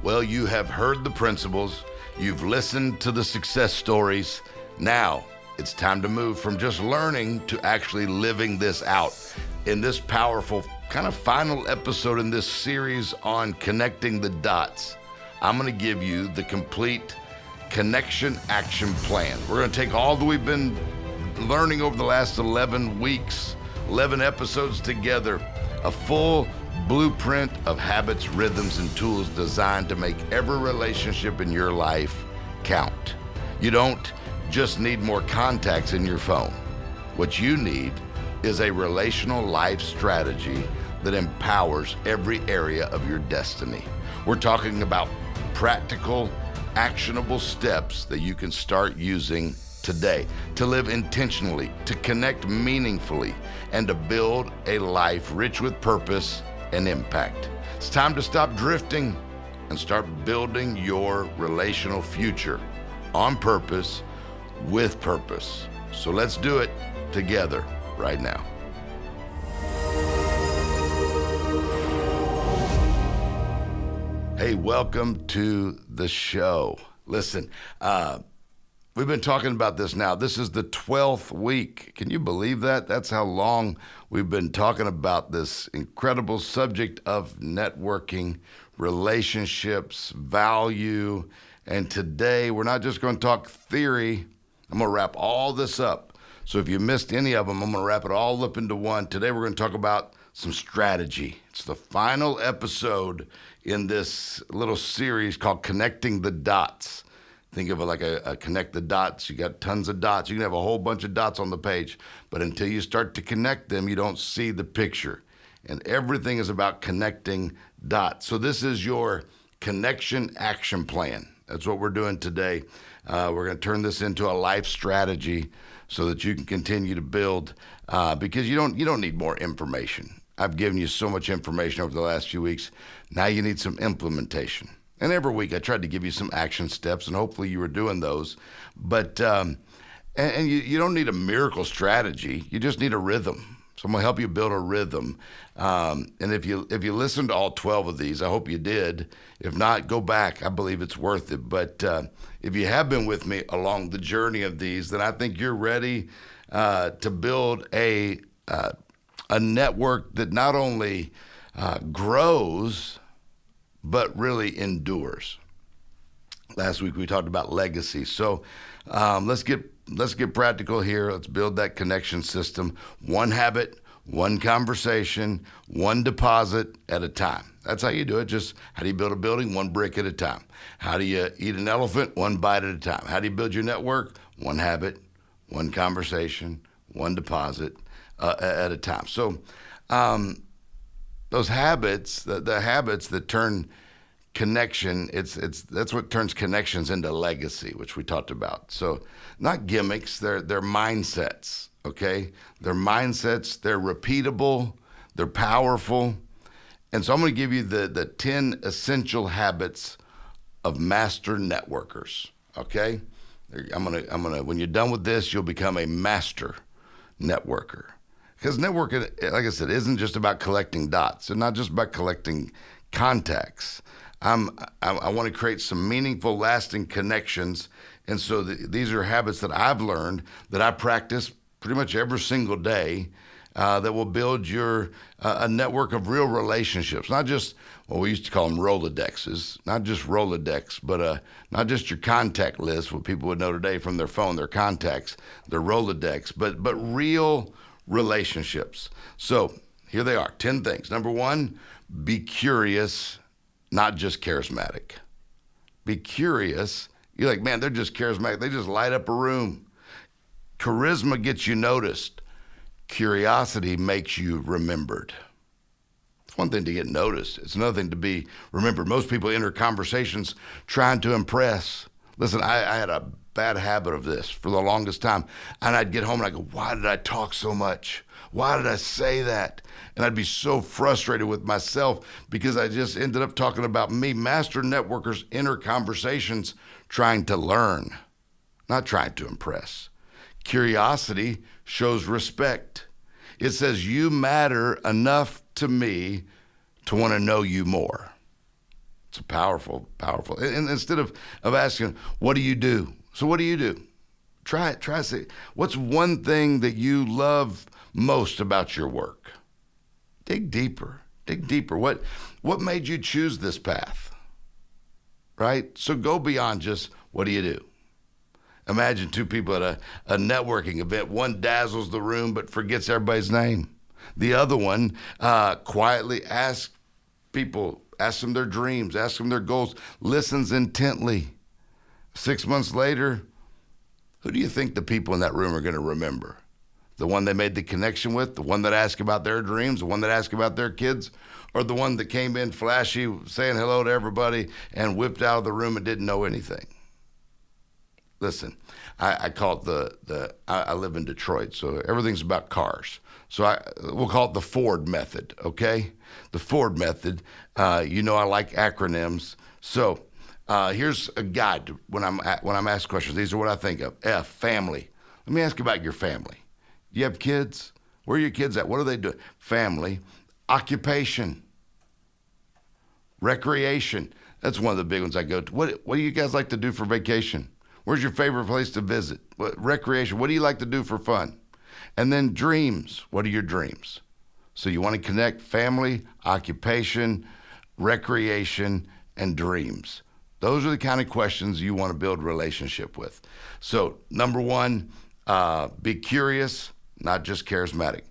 Well, you have heard the principles, you've listened to the success stories. Now it's time to move from just learning to actually living this out. In this powerful kind of final episode in this series on connecting the dots, I'm going to give you the complete connection action plan. We're going to take all that we've been learning over the last 11 weeks, 11 episodes together, a full blueprint of habits, rhythms, and tools designed to make every relationship in your life count. You don't just need more contacts in your phone. What you need is a relational life strategy that empowers every area of your destiny. We're talking about practical, actionable steps that you can start using today to live intentionally, to connect meaningfully, and to build a life rich with purpose and impact. It's time to stop drifting and start building your relational future on purpose, with purpose. So let's do it together right now. Hey, welcome to the show. Listen, we've been talking about this now. This is the 12th week. Can you believe that? That's how long we've been talking about this incredible subject of networking, relationships, value. And today, we're not just going to talk theory. I'm going to wrap all this up. So if you missed any of them, I'm going to wrap it all up into one. Today, we're going to talk about some strategy. It's the final episode in this little series called Connecting the Dots. Think of it like a connect the dots. You got tons of dots. You can have a whole bunch of dots on the page, but until you start to connect them, you don't see the picture. And everything is about connecting dots. So this is your connection action plan. That's what we're doing today. We're going to turn this into a life strategy so that you can continue to build, because you don't need more information. I've given you so much information over the last few weeks. Now you need some implementation. And every week I tried to give you some action steps, and hopefully you were doing those. But you don't need a miracle strategy. You just need a rhythm. So I'm going to help you build a rhythm. And if you listen to all 12 of these, I hope you did. If not, go back. I believe it's worth it. But if you have been with me along the journey of these, then I think you're ready to build a network that not only grows, but really endures. Last week we talked about legacy. So let's get practical here. Let's build that connection system. One habit, one conversation, one deposit at a time. That's how you do it. Just how do you build a building? One brick at a time. How do you eat an elephant? One bite at a time. How do you build your network? One habit, one conversation, one deposit at a time. So those habits, the habits that turn connection, that's what turns connections into legacy, which we talked about. So not gimmicks, they're mindsets, okay? They're mindsets, they're repeatable, they're powerful. And so I'm going to give you the 10 essential habits of master networkers, okay? I'm gonna when you're done with this, you'll become a master networker. Because networking, like I said, isn't just about collecting dots. It's not just about collecting contacts. I want to create some meaningful, lasting connections. And so these are habits that I've learned that I practice pretty much every single day that will build your a network of real relationships. Not just, well, we used to call them Rolodexes, not just Rolodex, but not just your contact list, what people would know today from their phone, their contacts, their Rolodex, but real relationships. So here they are, 10 things. Number one, be curious, not just charismatic. Be curious. You're like, man, they're just charismatic. They just light up a room. Charisma gets you noticed. Curiosity makes you remembered. It's one thing to get noticed. It's another thing to be remembered. Most people enter conversations trying to impress. Listen, I had a bad habit of this for the longest time. And I'd get home and I'd go, why did I talk so much? Why did I say that? And I'd be so frustrated with myself because I just ended up talking about me. Master networkers enter conversations trying to learn, not trying to impress. Curiosity shows respect. It says, you matter enough to me to want to know you more. It's powerful, powerful. And instead of asking, what do you do? So what do you do? Try it. Try to say, what's one thing that you love most about your work? Dig deeper. Dig deeper. What made you choose this path? Right? So go beyond just, what do you do? Imagine two people at a networking event. One dazzles the room but forgets everybody's name. The other one quietly asks them their dreams, asks them their goals, listens intently. 6 months later, who do you think the people in that room are going to remember? The one they made the connection with, the one that asked about their dreams, the one that asked about their kids, or the one that came in flashy, saying hello to everybody and whipped out of the room and didn't know anything? Listen, I call it I live in Detroit, so everything's about cars. So we'll call it the Ford method, okay? The Ford method. I like acronyms. So here's a guide when I'm asked questions. These are what I think of. F, family. Let me ask you about your family. Do you have kids? Where are your kids at? What are they doing? Family. Occupation. Recreation. That's one of the big ones I go to. What do you guys like to do for vacation? Where's your favorite place to visit? Recreation. What do you like to do for fun? And then dreams. What are your dreams? So you want to connect family, occupation, recreation, and dreams. Those are the kind of questions you want to build a relationship with. So number one, be curious, not just charismatic.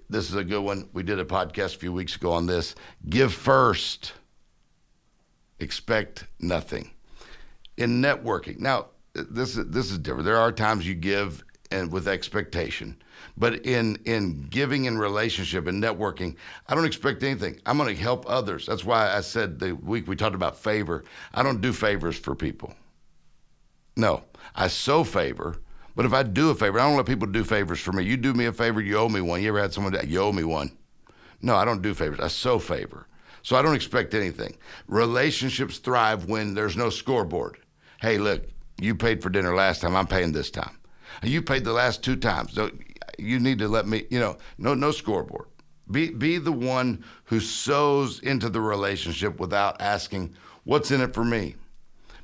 This is a good one. We did a podcast a few weeks ago on this. Give first. Expect nothing. In networking, now, this is different. There are times you give and with expectation, but in giving in relationship and networking, I don't expect anything. I'm going to help others. That's why I said the week we talked about favor. I don't do favors for people. No, I sow favor, but if I do a favor, I don't let people do favors for me. You do me a favor, you owe me one. You ever had someone that you owe me one? No, I don't do favors. I sow favor. So I don't expect anything. Relationships thrive when there's no scoreboard. Hey, look, you paid for dinner last time. I'm paying this time. You paid the last 2 times. So you need to let me, no scoreboard. Be the one who sows into the relationship without asking, what's in it for me?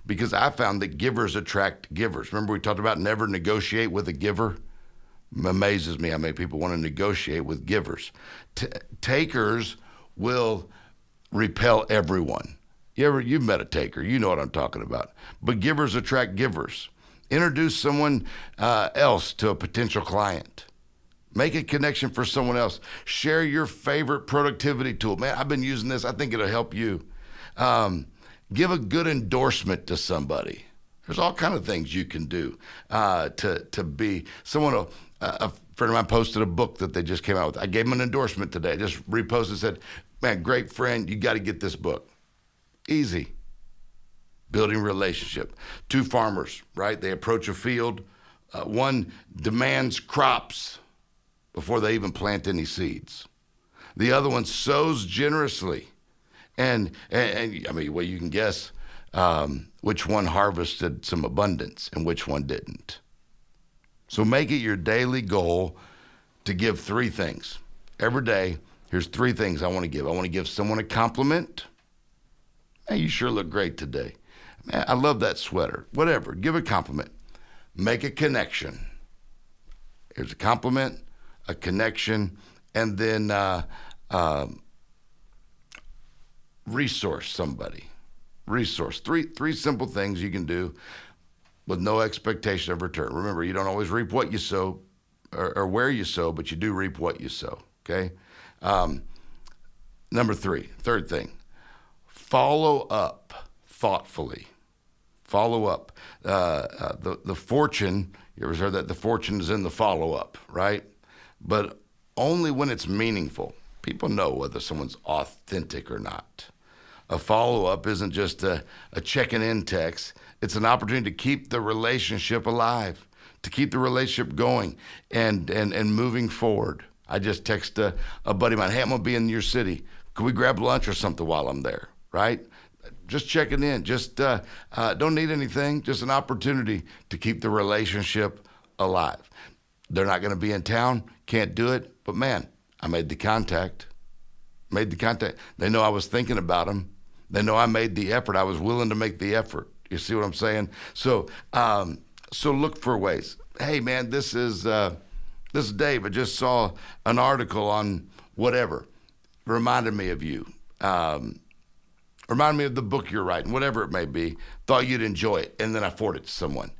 Because I found that givers attract givers. Remember we talked about never negotiate with a giver? It amazes me how many people want to negotiate with givers. Takers will repel everyone. You've met a taker, you know what I'm talking about. But givers attract givers. Introduce someone else to a potential client. Make a connection for someone else. Share your favorite productivity tool. Man, I've been using this. I think it'll help you. Give a good endorsement to somebody. There's all kind of things you can do to be someone. A friend of mine posted a book that they just came out with. I gave them an endorsement today. I just reposted and said, man, great friend, you got to get this book. Easy. Building relationship. 2 farmers, right? They approach a field. One demands crops before they even plant any seeds. The other one sows generously. And I mean, well, you can guess which one harvested some abundance and which one didn't. So make it your daily goal to give 3 things. Every day, here's 3 things I want to give. I want to give someone a compliment. Hey, you sure look great today. Man, I love that sweater. Whatever, give a compliment. Make a connection. Here's a compliment, a connection, and then resource somebody. Resource. Three simple things you can do with no expectation of return. Remember, you don't always reap what you sow or where you sow, but you do reap what you sow, okay? Number 3, third thing, follow up thoughtfully. Follow up. The fortune, you ever heard that? The fortune is in the follow-up, right? But only when it's meaningful. People know whether someone's authentic or not. A follow-up isn't just a checking in text. It's an opportunity to keep the relationship alive, to keep the relationship going and moving forward. I just text a buddy of mine, hey, I'm going to be in your city. Could we grab lunch or something while I'm there, right? Just checking in. Just don't need anything. Just an opportunity to keep the relationship alive. They're not going to be in town. Can't do it. But, man, I made the contact. They know I was thinking about them. They know I made the effort. I was willing to make the effort. You see what I'm saying? So look for ways. Hey, man, this is Dave. I just saw an article on whatever. Reminded me of you. Reminded me of the book you're writing, whatever it may be. Thought you'd enjoy it, and then I forward it to someone.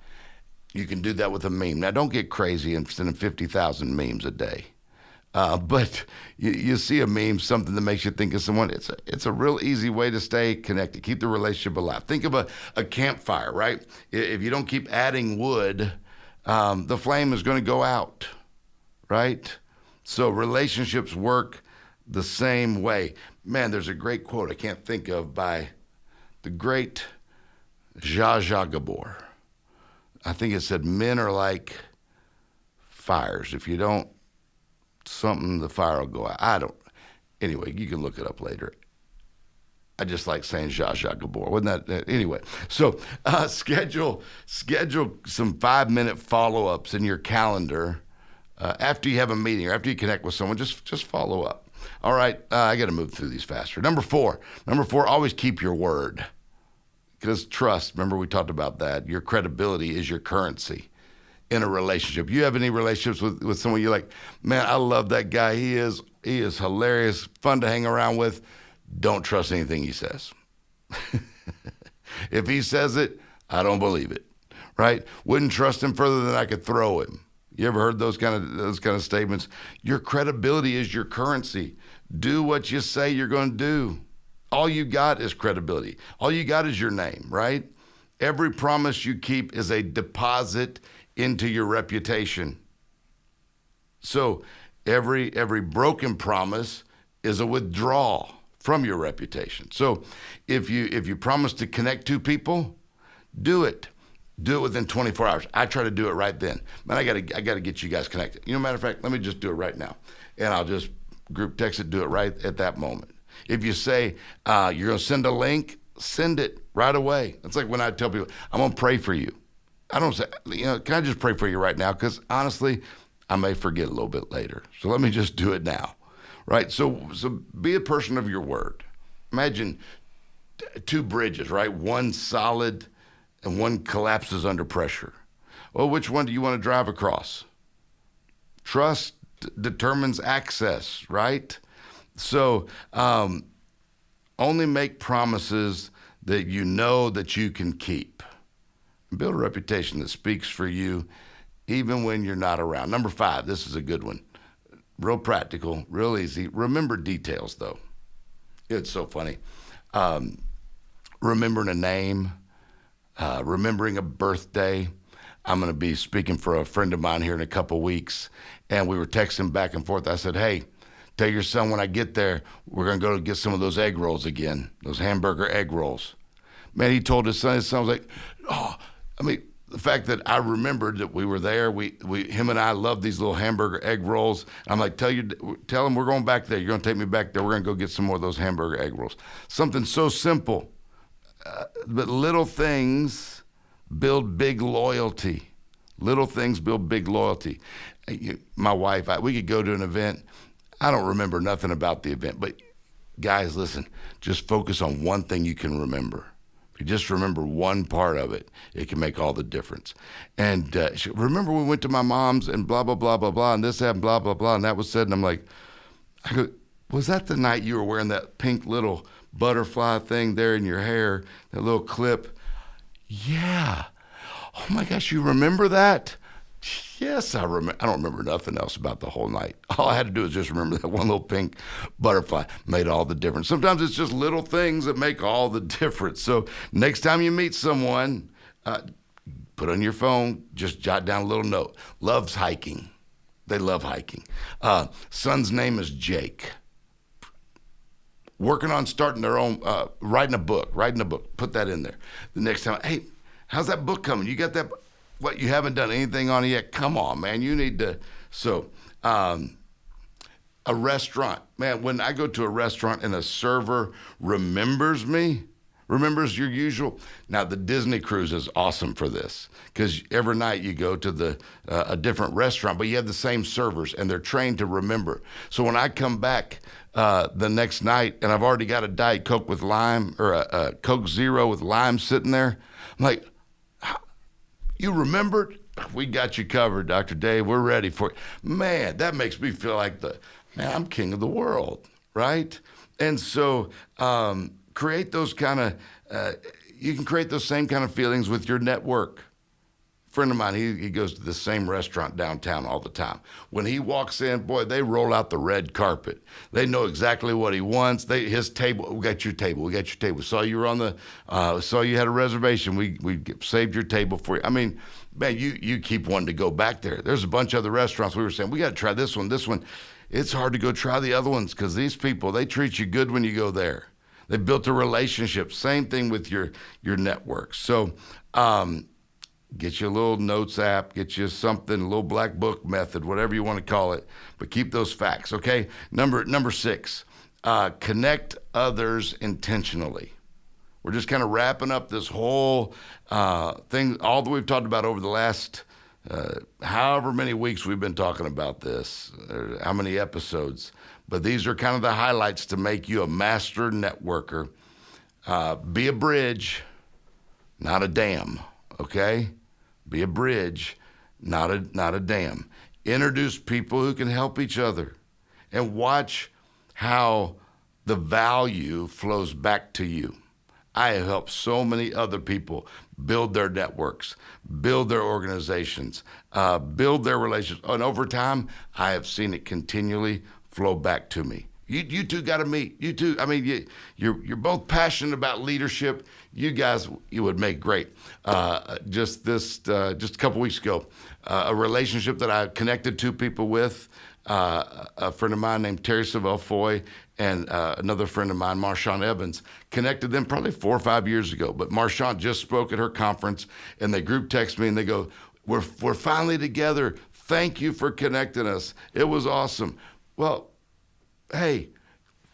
You can do that with a meme. Now, don't get crazy and sending 50,000 memes a day. But you see a meme, something that makes you think of someone. It's a real easy way to stay connected, keep the relationship alive. Think of a campfire, right? If you don't keep adding wood, the flame is going to go out, right? So relationships work the same way. Man, there's a great quote I can't think of by the great Zsa Zsa Gabor. I think it said, men are like fires. If you don't something, the fire will go out. Anyway, you can look it up later. I just like saying Zsa Zsa Gabor. Wasn't that, anyway. So schedule some 5-minute follow-ups in your calendar after you have a meeting or after you connect with someone. Just follow up. All right, I got to move through these faster. Number four, always keep your word. Because trust, remember we talked about that. Your credibility is your currency in a relationship. You have any relationships with someone you're like, man, I love that guy. He is hilarious, fun to hang around with. Don't trust anything he says. If he says it, I don't believe it, right? Wouldn't trust him further than I could throw him. You ever heard those kind of statements? Your credibility is your currency. Do what you say you're going to do. All you got is credibility. All you got is your name, right? Every promise you keep is a deposit into your reputation. So every broken promise is a withdrawal from your reputation. So if you promise to connect two people, do it. Do it within 24 hours. I try to do it right then. Man, I gotta get you guys connected. You know, matter of fact, let me just do it right now. And I'll just group text it, do it right at that moment. If you say you're gonna send a link, send it right away. It's like when I tell people, I'm gonna pray for you. I don't say, can I just pray for you right now? Because honestly, I may forget a little bit later. So let me just do it now, right? So be a person of your word. Imagine two bridges, right? One solid and one collapses under pressure. Well, which one do you want to drive across? Trust determines access, right? So only make promises that you know that you can keep. Build a reputation that speaks for you even when you're not around. Number 5, this is a good one. Real practical, real easy. Remember details, though. It's so funny. Remembering a name, remembering a birthday. I'm going to be speaking for a friend of mine here in a couple weeks, and we were texting back and forth. I said, hey, tell your son when I get there, we're going to go get some of those egg rolls again, those hamburger egg rolls. Man, he told his son was like, oh, I mean, the fact that I remembered that we were there, him and I love these little hamburger egg rolls. I'm like, tell him we're going back there. You're going to take me back there. We're going to go get some more of those hamburger egg rolls. Something so simple, but little things build big loyalty. Little things build big loyalty. My wife, we could go to an event. I don't remember nothing about the event, but guys, listen, just focus on one thing you can remember. If you just remember one part of it, it can make all the difference. And remember we went to my mom's and blah, blah, blah, blah, blah, and this happened, blah, blah, blah, and that was said. And I'm like, was that the night you were wearing that pink little butterfly thing there in your hair, that little clip? Yeah. Oh my gosh, you remember that? Yes, I remember. I don't remember nothing else about the whole night. All I had to do is just remember that one little pink butterfly made all the difference. Sometimes it's just little things that make all the difference. So next time you meet someone, put on your phone, just jot down a little note. Loves hiking. They love hiking. Son's name is Jake. Working on starting their own, writing a book. Put that in there. The next time, hey, how's that book coming? You got that? What, you haven't done anything on it yet? Come on, man, you need to. So a restaurant, man, when I go to a restaurant and a server remembers me, remembers your usual. Now the Disney cruise is awesome for this because every night you go to a different restaurant, but you have the same servers and they're trained to remember. So when I come back the next night and I've already got a Diet Coke with lime or a Coke Zero with lime sitting there, I'm like, you remembered? We got you covered, Dr. Dave. We're ready for it. Man, that makes me feel like I'm king of the world, right? And so create those kind of, you can create those same kind of feelings with your network. A friend of mine, he goes to the same restaurant downtown all the time. When he walks in, boy, they roll out the red carpet. They know exactly what he wants. His table, we got your table, we got your table. Saw you were on saw you had a reservation. We saved your table for you. I mean, man, you keep wanting to go back there. There's a bunch of other restaurants we were saying, we got to try this one, this one. It's hard to go try the other ones because these people, they treat you good when you go there. They built a relationship. Same thing with your network. So get you a little notes app, get you something, a little black book method, whatever you want to call it, but keep those facts, okay? Number 6, connect others intentionally. We're just kind of wrapping up this whole thing, all that we've talked about over the last however many weeks we've been talking about this, how many episodes. But these are kind of the highlights to make you a master networker. Be a bridge, not a dam, okay? Be a bridge, not a dam. Introduce people who can help each other and watch how the value flows back to you. I have helped so many other people build their networks, build their organizations, build their relationships. And over time, I have seen it continually flow back to me. You two got to meet. You two, I mean, you're both passionate about leadership. You guys, you would make great. Just a couple weeks ago, a relationship that I connected two people with, a friend of mine named Terry Savelle Foy and another friend of mine, Marshawn Evans, connected them probably 4 or 5 years ago. But Marshawn just spoke at her conference, and they group text me, and they go, we're finally together. Thank you for connecting us. It was awesome. Well, hey,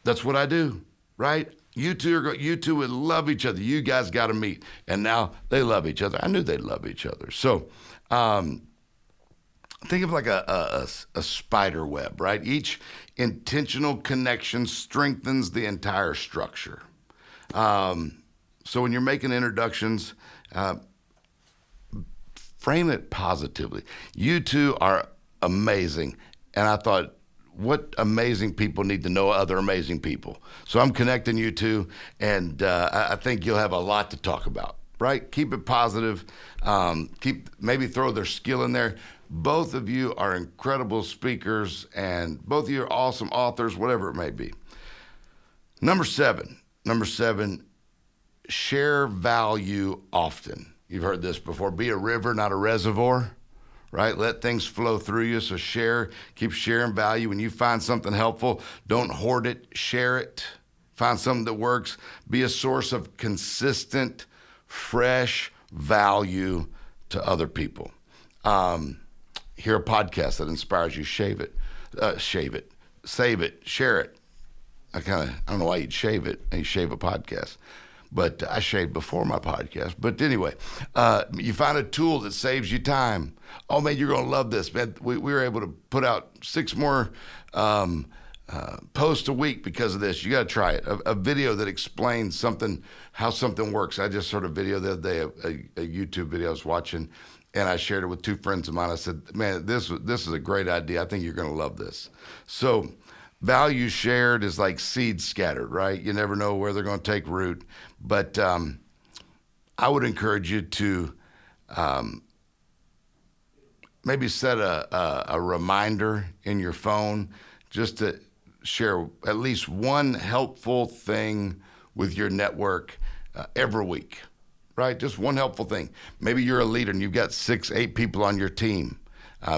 that's what I do, right? You two would love each other. You guys got to meet. And now they love each other. I knew they'd love each other. So think of like a spider web, right? Each intentional connection strengthens the entire structure. So when you're making introductions, frame it positively. You two are amazing. And I thought, what amazing people need to know other amazing people. So I'm connecting you two, and I think you'll have a lot to talk about, right? Keep it positive. Maybe throw their skill in there. Both of you are incredible speakers, and both of you are awesome authors, whatever it may be. Number seven, share value often. You've heard this before. Be a river, not a reservoir. Right? Let things flow through you. So keep sharing value. When you find something helpful, don't hoard it, share it. Find something that works. Be a source of consistent, fresh value to other people. Hear a podcast that inspires you, save it, save it, share it. I don't know why you'd shave it and you shave a podcast. But I shaved before my podcast. But anyway, you find a tool that saves you time. Oh, man, you're going to love this, man. We were able to put out 6 more posts a week because of this. You got to try it. A video that explains how something works. I just heard a video the other day, a YouTube video I was watching, and I shared it with 2 friends of mine. I said, man, this is a great idea. I think you're going to love this. So value shared is like seeds scattered, right? You never know where they're going to take root. But I would encourage you to maybe set a reminder in your phone just to share at least one helpful thing with your network every week, right? Just one helpful thing. Maybe you're a leader and you've got 6, 8 people on your team.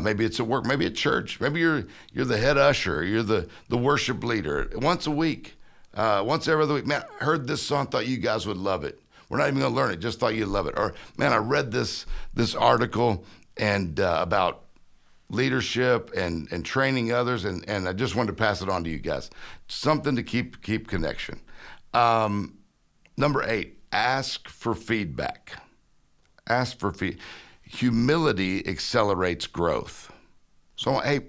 Maybe it's at work, maybe at church. Maybe you're the head usher, you're the worship leader. Once a week, once every other week, man, I heard this song, thought you guys would love it. We're not even gonna learn it, just thought you'd love it. Or, man, I read this article and about leadership and training others, and I just wanted to pass it on to you guys. Something to keep connection. Number 8, ask for feedback. Ask for humility accelerates growth. So, hey,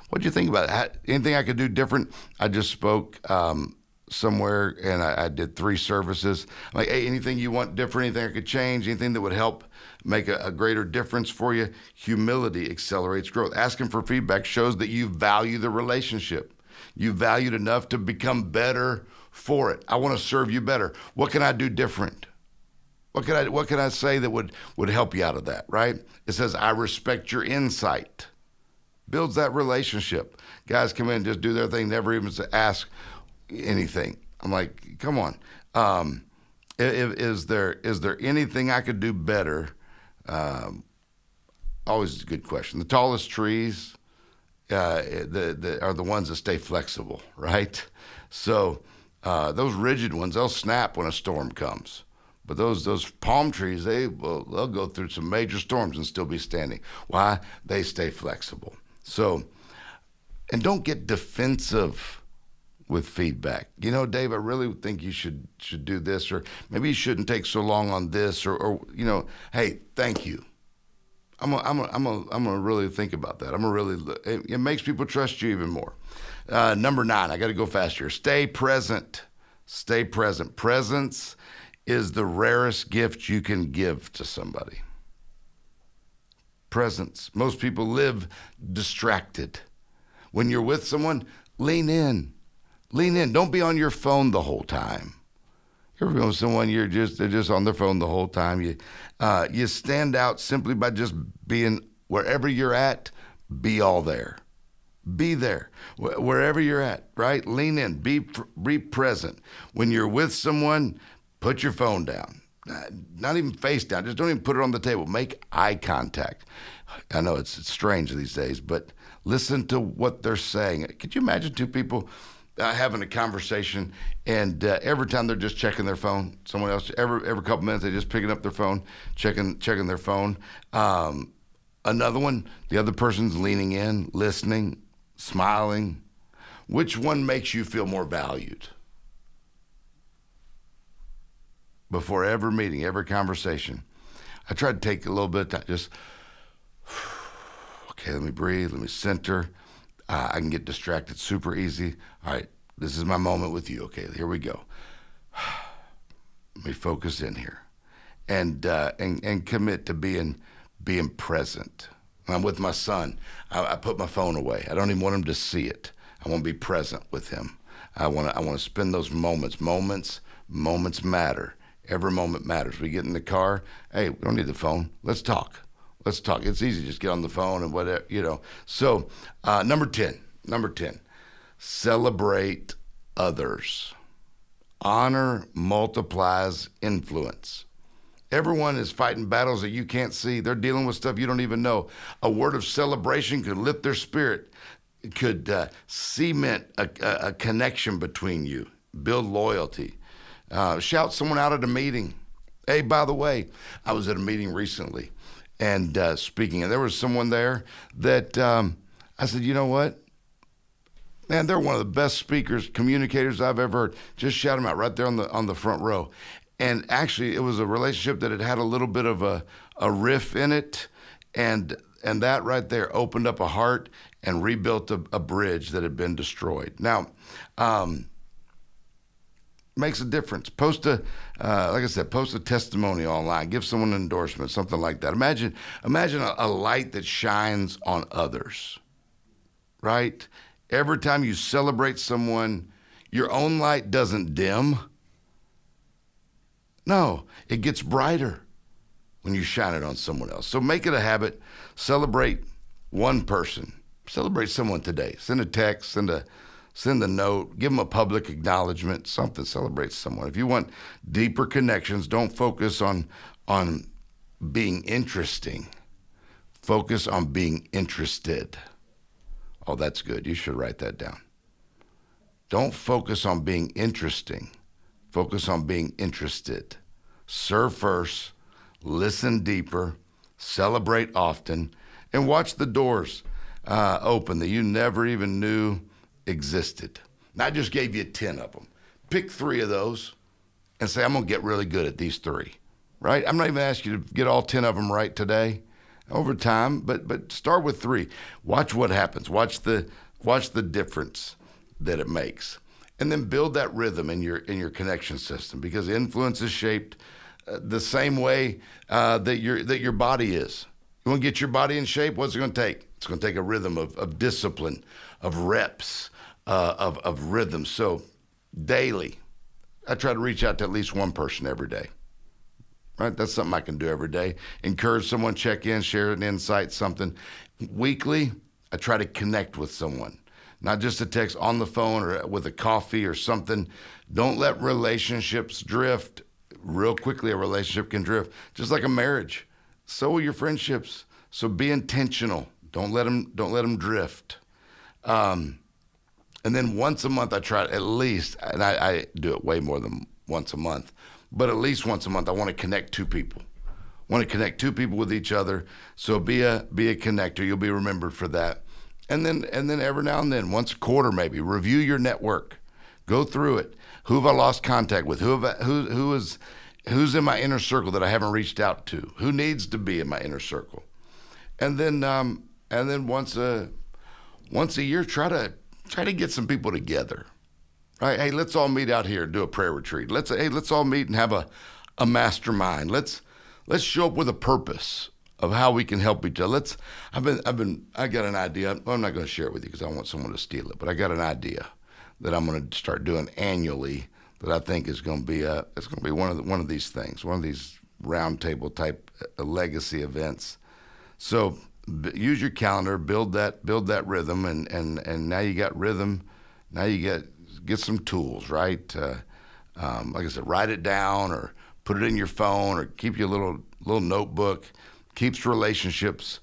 what do you think about it? Anything I could do different? I just spoke somewhere and I did 3 services. I'm like, hey, anything you want different, anything I could change, anything that would help make a greater difference for you? Humility accelerates growth. Asking for feedback shows that you value the relationship. You value it enough to become better for it. I want to serve you better. What can I do different? What can I say that would help you out of that, right? It says, I respect your insight. Builds that relationship. Guys come in and just do their thing, never even ask anything. I'm like, come on. Is there anything I could do better? Always a good question. The tallest trees are the ones that stay flexible, right? So those rigid ones, they'll snap when a storm comes. But those palm trees, they'll go through some major storms and still be standing. Why? They stay flexible. So, and don't get defensive with feedback. You know, Dave, I really think you should do this, or maybe you shouldn't take so long on this, or you know, hey, thank you. I'm gonna really think about that. It makes people trust you even more. Number 9, I got to go faster. Stay present. Stay present. Presence is the rarest gift you can give to somebody. Presence. Most people live distracted. When you're with someone, lean in. Lean in. Don't be on your phone the whole time. You ever been with someone, they're just on their phone the whole time? You stand out simply by just being wherever you're at, be all there. Be there. Wherever you're at, right? Lean in. Be present. When you're with someone, put your phone down. Not even face down. Just don't even put it on the table. Make eye contact. I know it's strange these days, but listen to what they're saying. Could you imagine 2 people having a conversation, and every time they're just checking their phone, someone else, every couple minutes, they're just picking up their phone, checking their phone. Another one, the other person's leaning in, listening, smiling. Which one makes you feel more valued? Before every meeting, every conversation, I try to take a little bit of time, just, okay, let me breathe, let me center. I can get distracted super easy. All right, this is my moment with you. Okay, here we go. Let me focus in here, and commit to being present. When I'm with my son, I put my phone away. I don't even want him to see it. I want to be present with him. I want to spend those moments. Moments matter. Every moment matters. We get in the car. Hey, we don't need the phone. Let's talk. It's easy. Just get on the phone and whatever, you know. So, number 10, celebrate others. Honor multiplies influence. Everyone is fighting battles that you can't see. They're dealing with stuff you don't even know. A word of celebration could lift their spirit. It could cement a connection between you, build loyalty. Shout someone out at a meeting. Hey, by the way, I was at a meeting recently and speaking, and there was someone there that I said, you know what? Man, they're one of the best speakers, communicators I've ever heard. Just shout them out right there on the front row. And actually, it was a relationship that had a little bit of a riff in it, and that right there opened up a heart and rebuilt a bridge that had been destroyed. Now, makes a difference. Post a testimony online. Give someone an endorsement, something like that. Imagine a light that shines on others, right? Every time you celebrate someone, your own light doesn't dim. No, it gets brighter when you shine it on someone else. So make it a habit. Celebrate one person. Celebrate someone today. Send a text, send a note, give them a public acknowledgement, something. Celebrate someone. If you want deeper connections, don't focus on being interesting. Focus on being interested. Oh, that's good. You should write that down. Don't focus on being interesting. Focus on being interested. Serve first, listen deeper, celebrate often, and watch the doors open that you never even knew existed. And I just gave you 10 of them. Pick 3 of those and say, I'm going to get really good at these three, right? I'm not even asking you to get all 10 of them right today over time, but start with three. Watch what happens. Watch the difference that it makes. And then build that rhythm in your connection system, because influence is shaped the same way that your body is. You want to get your body in shape? What's it going to take? It's going to take a rhythm of discipline, of reps, of rhythm. So daily, I try to reach out to at least one person every day. Right? That's something I can do every day. Encourage someone, check in, share an insight, something. Weekly, I try to connect with someone. Not just a text on the phone or with a coffee or something. Don't let relationships drift. Real quickly, a relationship can drift, just like a marriage. So will your friendships. So be intentional. Don't let them drift. And then once a month, I try at least, and I do it way more than once a month, but at least once a month, I want to connect two people. I want to connect two people with each other. So be a connector. You'll be remembered for that. And then every now and then, once a quarter maybe, review your network. Go through it. Who have I lost contact with? Who's in my inner circle that I haven't reached out to? Who needs to be in my inner circle? And then once a year, try to get some people together. Right? Hey, let's all meet out here and do a prayer retreat. Let's all meet and have a mastermind. Let's show up with a purpose of how we can help each other. I got an idea. Well, I'm not going to share it with you because I don't want someone to steal it, but I got an idea that I'm going to start doing annually that I think is going to be one of these things, one of these round table type legacy events. So use your calendar, build that rhythm, and now you got rhythm. Now you get some tools, right? Like I said, write it down or put it in your phone or keep your little notebook. Keeps relationships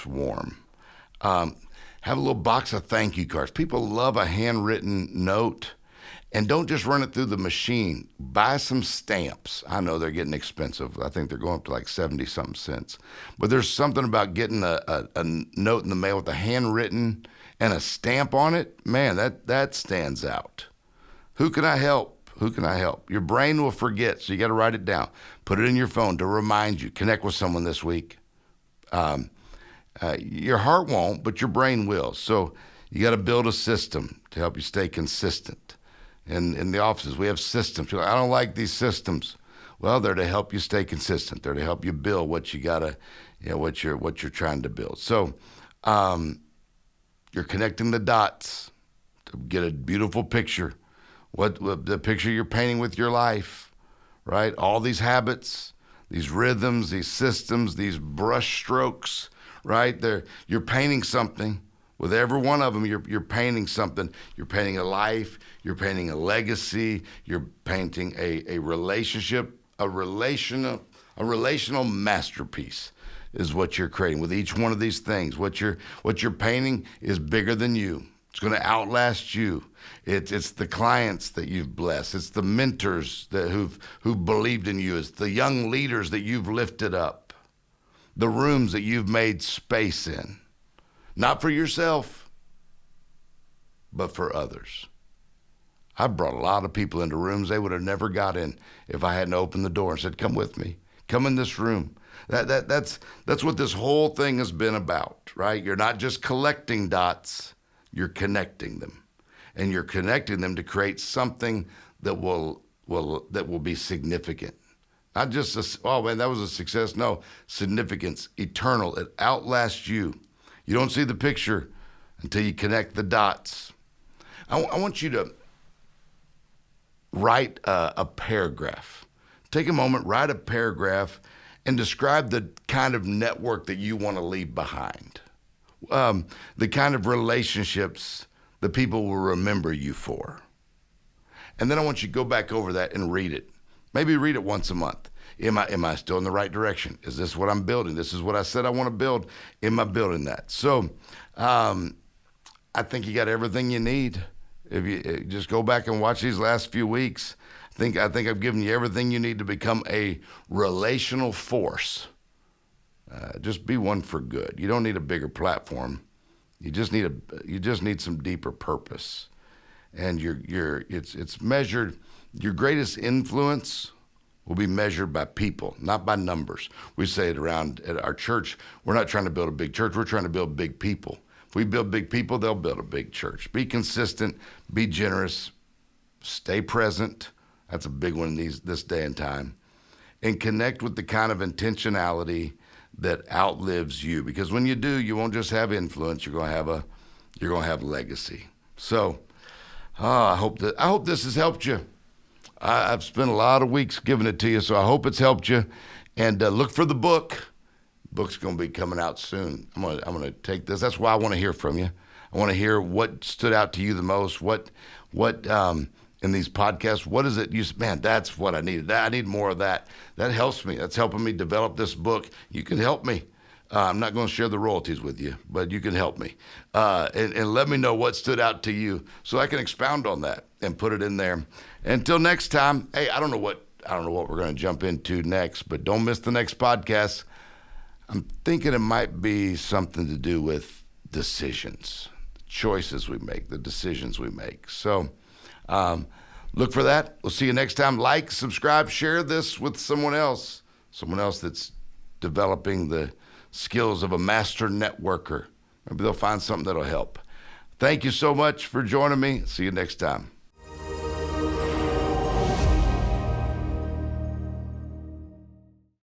warm. Have a little box of thank you cards. People love a handwritten note. And don't just run it through the machine. Buy some stamps. I know they're getting expensive. I think they're going up to like 70-something cents. But there's something about getting a note in the mail with a handwritten and a stamp on it. Man, that stands out. Who can I help? Who can I help? Your brain will forget, so you got to write it down. Put it in your phone to remind you. Connect with someone this week. Your heart won't, but your brain will. So you got to build a system to help you stay consistent. In the offices, we have systems. You're like, I don't like these systems. Well, they're to help you stay consistent. They're to help you build what you gotta, what you're trying to build. So, you're connecting the dots to get a beautiful picture. What the picture you're painting with your life, right? All these habits, these rhythms, these systems, these brush strokes, right? You're painting something. With every one of them, you're painting something. You're painting a life. You're painting a legacy. You're painting a relationship, a relational masterpiece is what you're creating with each one of these things. What you're painting is bigger than you. It's going to outlast you. It's the clients that you've blessed. It's the mentors who've believed in you. It's the young leaders that you've lifted up. The rooms that you've made space in. Not for yourself, but for others. I've brought a lot of people into rooms they would have never got in if I hadn't opened the door and said, come with me. Come in this room. That's what this whole thing has been about, right? You're not just collecting dots, you're connecting them. And you're connecting them to create something that will be significant. Not just, oh man, that was a success. No, significance, eternal. It outlasts you. You don't see the picture until you connect the dots. I want you to write a paragraph. Take a moment, write a paragraph, and describe the kind of network that you want to leave behind. The kind of relationships that people will remember you for. And then I want you to go back over that and read it. Maybe read it once a month. Am I still in the right direction? Is this what I'm building? This is what I said I want to build. Am I building that? So I think you got everything you need. If you just go back and watch these last few weeks, I think I've given you everything you need to become a relational force. Just be one for good. You don't need a bigger platform. You just need some deeper purpose. And it's measured Your greatest influence will be measured by people, not by numbers. We say it around at our church. We're not trying to build a big church. We're trying to build big people. If we build big people, they'll build a big church. Be consistent, be generous, stay present. That's a big one in this day and time. And connect with the kind of intentionality that outlives you. Because when you do, you won't just have influence. You're going to have legacy. So, I hope this has helped you. I've spent a lot of weeks giving it to you, so I hope it's helped you. And look for the book. Book's going to be coming out soon. I'm gonna take this. That's why I want to hear from you. I want to hear what stood out to you the most. What in these podcasts, what is it? Man, that's what I needed. I need more of that. That helps me. That's helping me develop this book. You can help me. I'm not going to share the royalties with you, but you can help me. And let me know what stood out to you so I can expound on that and put it in there. Until next time, hey, I don't know what we're going to jump into next, but don't miss the next podcast. I'm thinking it might be something to do with decisions, the choices we make, the decisions we make. So look for that. We'll see you next time. Like, subscribe, share this with someone else that's developing the skills of a master networker. Maybe they'll find something that'll help. Thank you so much for joining me. See you next time.